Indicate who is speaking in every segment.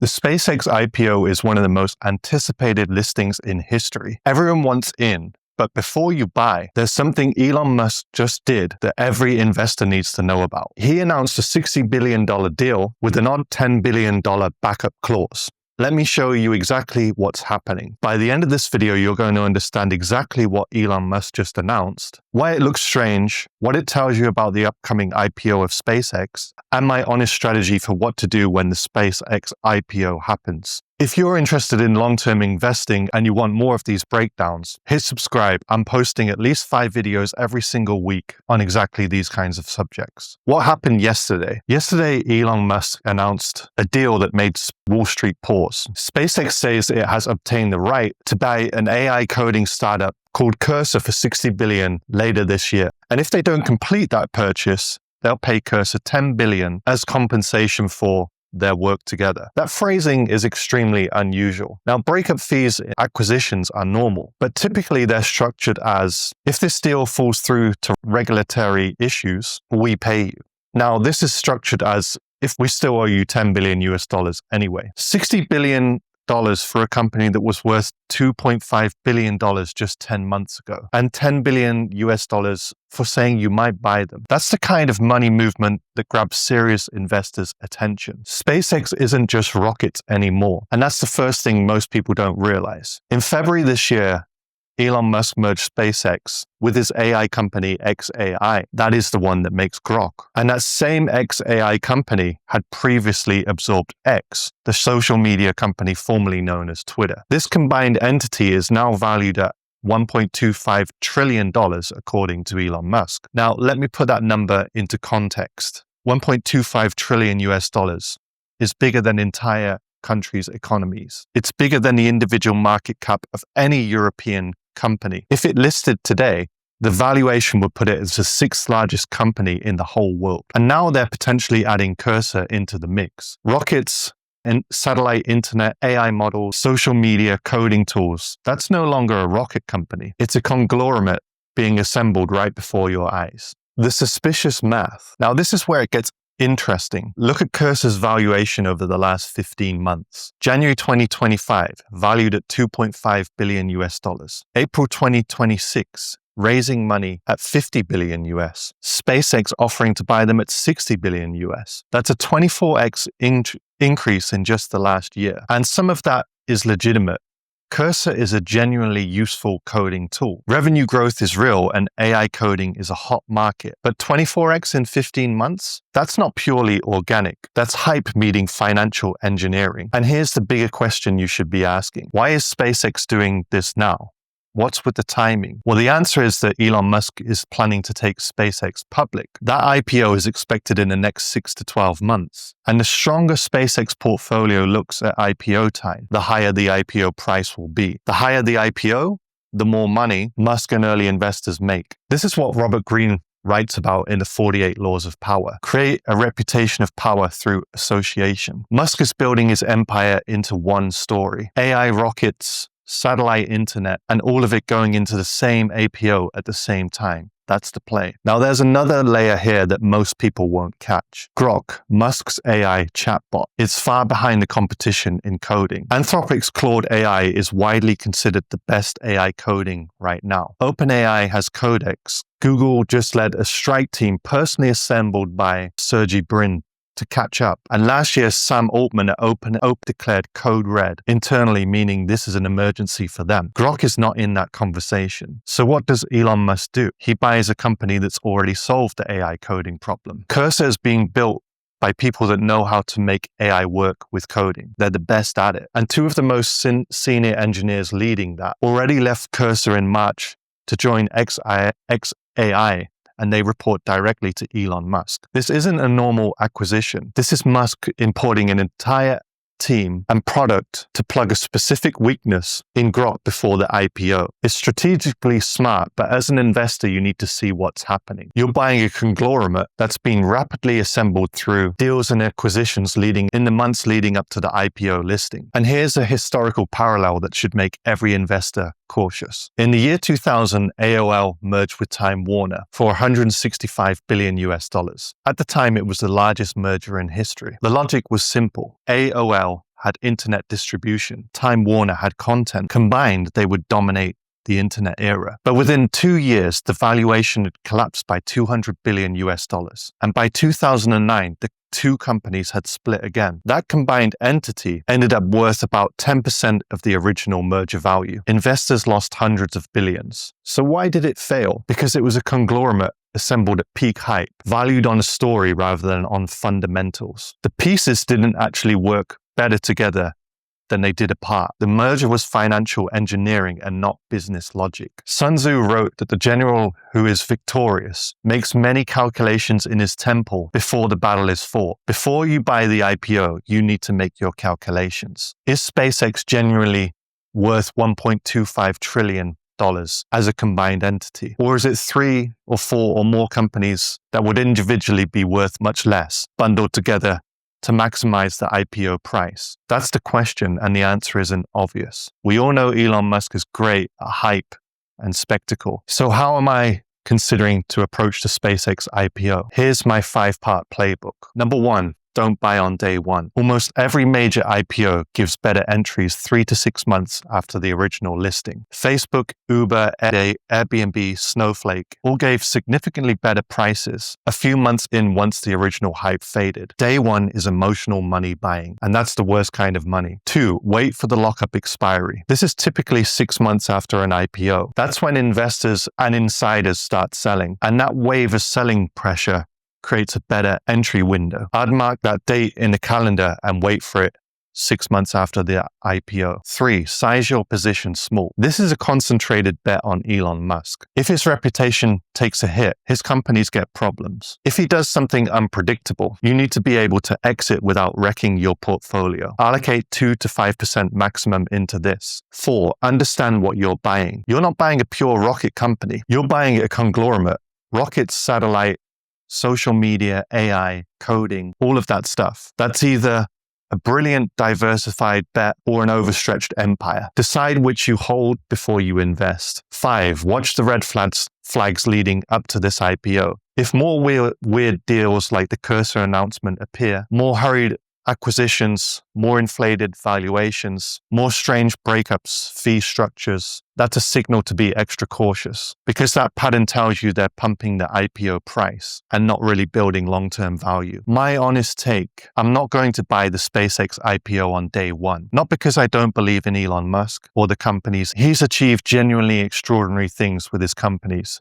Speaker 1: The SpaceX IPO is one of the most anticipated listings in history. Everyone wants in, but before you buy, there's something Elon Musk just did that every investor needs to know about. He announced a $60 billion deal with an odd $10 billion backup clause. Let me show you exactly what's happening. By the end of this video, you're going to understand exactly what Elon Musk just announced, why it looks strange, what it tells you about the upcoming IPO of SpaceX, and my honest strategy for what to do when the SpaceX IPO happens. If you're interested in long-term investing and you want more of these breakdowns, hit subscribe. I'm posting at least 5 videos every single week on exactly these kinds of subjects. What happened yesterday? Yesterday, Elon Musk announced a deal that made Wall Street pause. SpaceX says it has obtained the right to buy an AI coding startup called Cursor for $60 billion later this year. And if they don't complete that purchase, they'll pay Cursor $10 billion as compensation for their work together. That phrasing is extremely unusual. Now, breakup fees in acquisitions are normal, but typically they're structured as, if this deal falls through to regulatory issues, we pay you. Now, this is structured as, if we still owe you $10 billion anyway. $60 billion for a company that was worth $2.5 billion just 10 months ago, and $10 billion for saying you might buy them. That's the kind of money movement that grabs serious investors' attention. SpaceX isn't just rockets anymore, and that's the first thing most people don't realize. In February this year, Elon Musk merged SpaceX with his AI company xAI. That is the one that makes Grok. And that same xAI company had previously absorbed X, the social media company formerly known as Twitter. This combined entity is now valued at $1.25 trillion, according to Elon Musk. Now, let me put that number into context. $1.25 trillion is bigger than entire countries' economies. It's bigger than the individual market cap of any European company. If it listed today, the valuation would put it as the 6th largest company in the whole world. And now they're potentially adding Cursor into the mix. Rockets and satellite internet, AI models, social media, coding tools. That's no longer a rocket company. It's a conglomerate being assembled right before your eyes. The suspicious math. Now, this is where it gets interesting. Look at Cursor's valuation over the last 15 months. January 2025, valued at $2.5 billion. April 2026, raising money at $50 billion. SpaceX offering to buy them at $60 billion. That's a 24x increase in just the last year. And some of that is legitimate. Cursor is a genuinely useful coding tool. Revenue growth is real and AI coding is a hot market. But 24x in 15 months? That's not purely organic. That's hype meeting financial engineering. And here's the bigger question you should be asking. Why is SpaceX doing this now? What's with the timing? Well, the answer is that Elon Musk is planning to take SpaceX public. That IPO is expected in the next 6 to 12 months. And the stronger SpaceX portfolio looks at IPO time, the higher the IPO price will be. The higher the IPO, the more money Musk and early investors make. This is what Robert Greene writes about in the 48 Laws of Power. Create a reputation of power through association. Musk is building his empire into one story. AI rockets, satellite internet, and all of it going into the same IPO at the same time. That's the play. Now, there's another layer here that most people won't catch. Grok, Musk's AI chatbot, is far behind the competition in coding. Anthropic's Claude AI is widely considered the best AI coding right now. OpenAI has Codex. Google just led a strike team personally assembled by Sergey Brin to catch up. And last year, Sam Altman at OpenAI declared code red internally, meaning this is an emergency for them. Grok is not in that conversation. So what does Elon Musk do? He buys a company that's already solved the AI coding problem. Cursor is being built by people that know how to make AI work with coding. They're the best at it. And 2 of the most senior engineers leading that already left Cursor in March to join xAI, and they report directly to Elon Musk. This isn't a normal acquisition. This is Musk importing an entire team and product to plug a specific weakness in Grok before the IPO. It's strategically smart, but as an investor, you need to see what's happening. You're buying a conglomerate that's been rapidly assembled through deals and acquisitions in the months leading up to the IPO listing. And here's a historical parallel that should make every investor cautious. In the year 2000, AOL merged with Time Warner for $165 billion. At the time, it was the largest merger in history. The logic was simple. AOL Retail had internet distribution. Time Warner had content. Combined, they would dominate the internet era. But within 2 years, the valuation had collapsed by $200 billion US. And by 2009, the two companies had split again. That combined entity ended up worth about 10% of the original merger value. Investors lost hundreds of billions. So why did it fail? Because it was a conglomerate assembled at peak hype, valued on a story rather than on fundamentals. The pieces didn't actually work better together than they did apart. The merger was financial engineering and not business logic. Sun Tzu wrote that the general who is victorious makes many calculations in his temple before the battle is fought. Before you buy the IPO, you need to make your calculations. Is SpaceX genuinely worth $1.25 trillion as a combined entity? Or is it 3 or 4 or more companies that would individually be worth much less, bundled together to maximize the IPO price? That's the question, and the answer isn't obvious. We all know Elon Musk is great at hype and spectacle. So how am I considering to approach the SpaceX IPO? Here's my 5-part playbook. Number 1, don't buy on day one. Almost every major IPO gives better entries 3 to 6 months after the original listing. Facebook, Uber, Airbnb, Snowflake all gave significantly better prices a few months in once the original hype faded. Day one is emotional money buying, and that's the worst kind of money. 2, wait for the lockup expiry. This is typically 6 months after an IPO. That's when investors and insiders start selling, and that wave of selling pressure creates a better entry window. I'd mark that date in the calendar and wait for it 6 months after the IPO. 3, size your position small. This is a concentrated bet on Elon Musk. If his reputation takes a hit, his companies get problems. If he does something unpredictable, you need to be able to exit without wrecking your portfolio. Allocate 2 to 5% maximum into this. 4, understand what you're buying. You're not buying a pure rocket company. You're buying a conglomerate. Rockets, satellite, social media, AI, coding, all of that stuff. That's either a brilliant diversified bet or an overstretched empire. Decide which you hold before you invest. 5, watch the red flags leading up to this IPO. If more weird deals like the Cursor announcement appear, more hurried acquisitions, more inflated valuations, more strange breakups, fee structures, that's a signal to be extra cautious, because that pattern tells you they're pumping the IPO price and not really building long-term value. My honest take, I'm not going to buy the SpaceX IPO on day one, not because I don't believe in Elon Musk or the companies. He's achieved genuinely extraordinary things with his companies,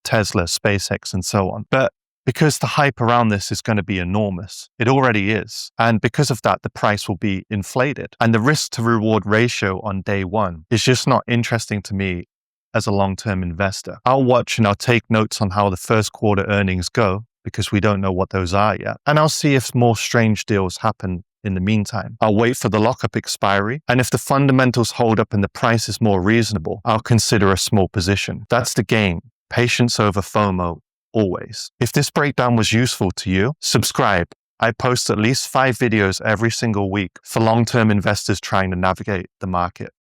Speaker 1: Tesla, SpaceX, and so on, but because the hype around this is going to be enormous. It already is. And because of that, the price will be inflated. And the risk to reward ratio on day one is just not interesting to me as a long-term investor. I'll watch and I'll take notes on how the first quarter earnings go, because we don't know what those are yet. And I'll see if more strange deals happen in the meantime. I'll wait for the lockup expiry. And if the fundamentals hold up and the price is more reasonable, I'll consider a small position. That's the game. Patience over FOMO. Always. If this breakdown was useful to you, subscribe. I post at least 5 videos every single week for long-term investors trying to navigate the market.